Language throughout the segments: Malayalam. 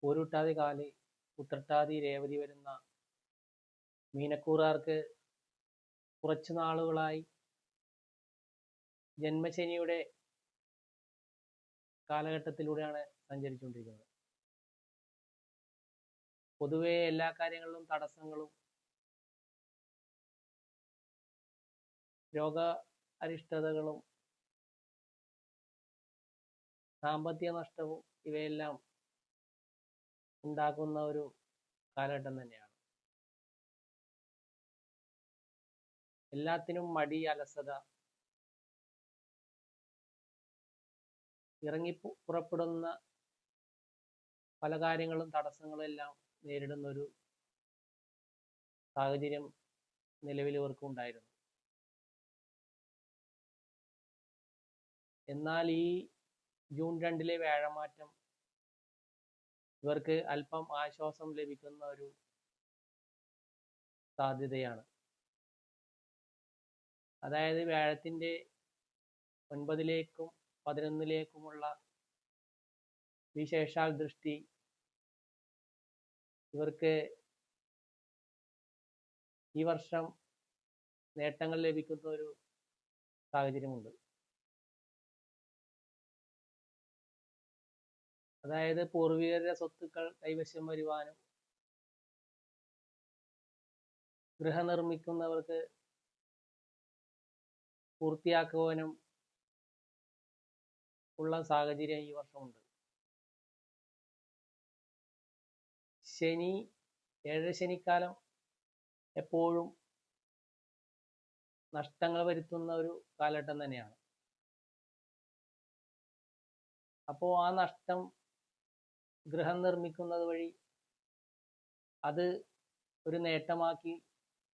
പൂരുരുട്ടാതി കാല് ഉത്രട്ടാതി രേവതി വരുന്ന മീനക്കൂറുകാർക്ക് കുറച്ചു നാളുകളായി ജന്മശനിയുടെ കാലഘട്ടത്തിലൂടെയാണ് സഞ്ചരിച്ചുകൊണ്ടിരിക്കുന്നത്. പൊതുവെ എല്ലാ കാര്യങ്ങളിലും തടസ്സങ്ങളും രോഗ അരിഷ്ടതകളും സാമ്പത്തിക നഷ്ടവും ഇവയെല്ലാം ഉണ്ടാക്കുന്ന ഒരു കാലഘട്ടം തന്നെയാണ്. എല്ലാത്തിനും മടി, അലസത, ഇറങ്ങി പുറപ്പെടുന്ന പല കാര്യങ്ങളും തടസ്സങ്ങളും എല്ലാം നേരിടുന്ന ഒരു സാഹചര്യം നിലവിൽ ഇവർക്കും ഉണ്ടായിരുന്നു. എന്നാൽ ഈ ജൂൺ 2 വ്യാഴമാറ്റം ഇവർക്ക് അല്പം ആശ്വാസം ലഭിക്കുന്ന ഒരു സാധ്യതയാണ്. അതായത് വ്യാഴത്തിന്റെ 9ലേക്കും 11ലേക്കുമുള്ള വിശേഷാൽ ദൃഷ്ടി ഇവർക്ക് ഈ വർഷം നേട്ടങ്ങൾ ലഭിക്കുന്ന ഒരു സാഹചര്യമുണ്ട്. അതായത് പൂർവികരുടെ സ്വത്തുക്കൾ കൈവശം വരുവാനും ഗൃഹ നിർമ്മിക്കുന്നവർക്ക് പൂർത്തിയാക്കുവാനും ഉള്ള സാഹചര്യം ഈ വർഷമുണ്ട്. ശനി, 7 ശനിക്കാലം എപ്പോഴും നഷ്ടങ്ങൾ വരുത്തുന്ന ഒരു കാലഘട്ടം തന്നെയാണ്. അപ്പോൾ ആ നഷ്ടം ഗൃഹം നിർമ്മിക്കുന്നത് വഴി അത് ഒരു നേട്ടമാക്കി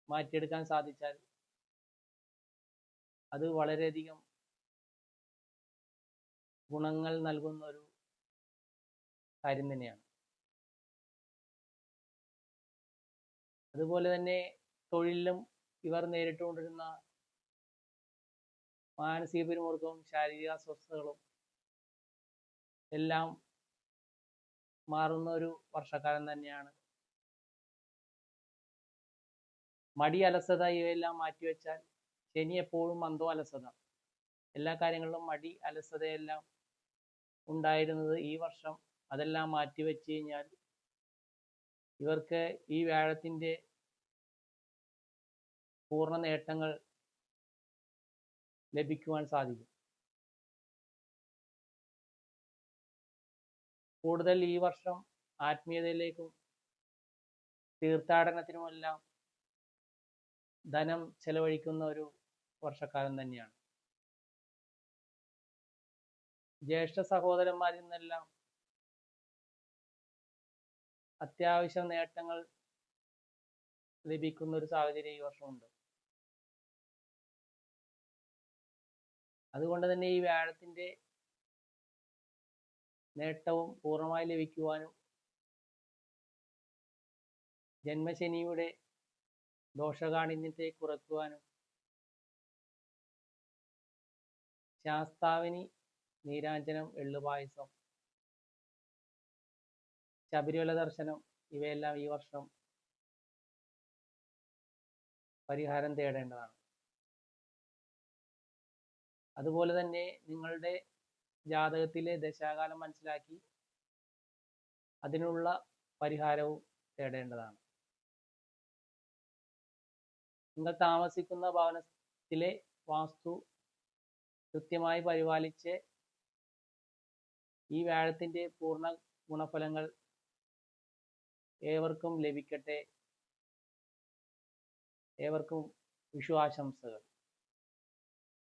മാറ്റിയെടുക്കാൻ സാധിച്ചാൽ അത് വളരെയധികം ഗുണങ്ങൾ നൽകുന്ന ഒരു കാര്യം തന്നെയാണ്. അതുപോലെ തന്നെ തൊഴിലിലും ഇവർ നേരിട്ടുകൊണ്ടിരുന്ന മാനസിക പിരിമുറുക്കവും ശാരീരിക അസ്വസ്ഥതകളും എല്ലാം മാറുന്ന ഒരു വർഷക്കാലം തന്നെയാണ്. മടി, അലസത ഇവയെല്ലാം മാറ്റിവെച്ചാൽ ശനി എപ്പോഴും മന്ദോ അലസത, എല്ലാ കാര്യങ്ങളിലും മടി, അലസതയെല്ലാം ഉണ്ടായിരുന്നത് ഈ വർഷം അതെല്ലാം മാറ്റിവെച്ച് കഴിഞ്ഞാൽ ഇവർക്ക് ഈ വ്യാഴത്തിന്റെ പൂർണ്ണ നേട്ടങ്ങൾ ലഭിക്കുവാൻ സാധിക്കും. കൂടുതൽ ഈ വർഷം ആത്മീയതയിലേക്കും തീർത്ഥാടനത്തിനുമെല്ലാം ധനം ചെലവഴിക്കുന്ന ഒരു വർഷക്കാലം തന്നെയാണ്. ജ്യേഷ്ഠ സഹോദരന്മാരിൽ നിന്നെല്ലാം അത്യാവശ്യം നേട്ടങ്ങൾ ലഭിക്കുന്ന ഒരു സാഹചര്യം ഈ വർഷമുണ്ട്. അതുകൊണ്ട് തന്നെ ഈ വ്യാഴത്തിന്റെ നേട്ടവും പൂർണ്ണമായി ലഭിക്കുവാനും ജന്മശനിയുടെ ദോഷകാഠിന്യത്തെ കുറയ്ക്കുവാനും ശാസ്താവിനി, നീരാഞ്ജനം, എള്ളുപായസം, ശബരിമല ദർശനം ഇവയെല്ലാം ഈ വർഷം പരിഹാരം തേടേണ്ടതാണ്. അതുപോലെ തന്നെ നിങ്ങളുടെ ജാതകത്തിലെ ദശാകാലം മനസ്സിലാക്കി അതിനുള്ള പരിഹാരവും തേടേണ്ടതാണ്. നിങ്ങൾ താമസിക്കുന്ന ഭവനത്തിലെ വാസ്തു കൃത്യമായി പരിപാലിച്ച് ഈ വ്യാഴത്തിന്റെ പൂർണ്ണ ഗുണഫലങ്ങൾ ഏവർക്കും ലഭിക്കട്ടെ. ഏവർക്കും വിഷു ആശംസകൾ.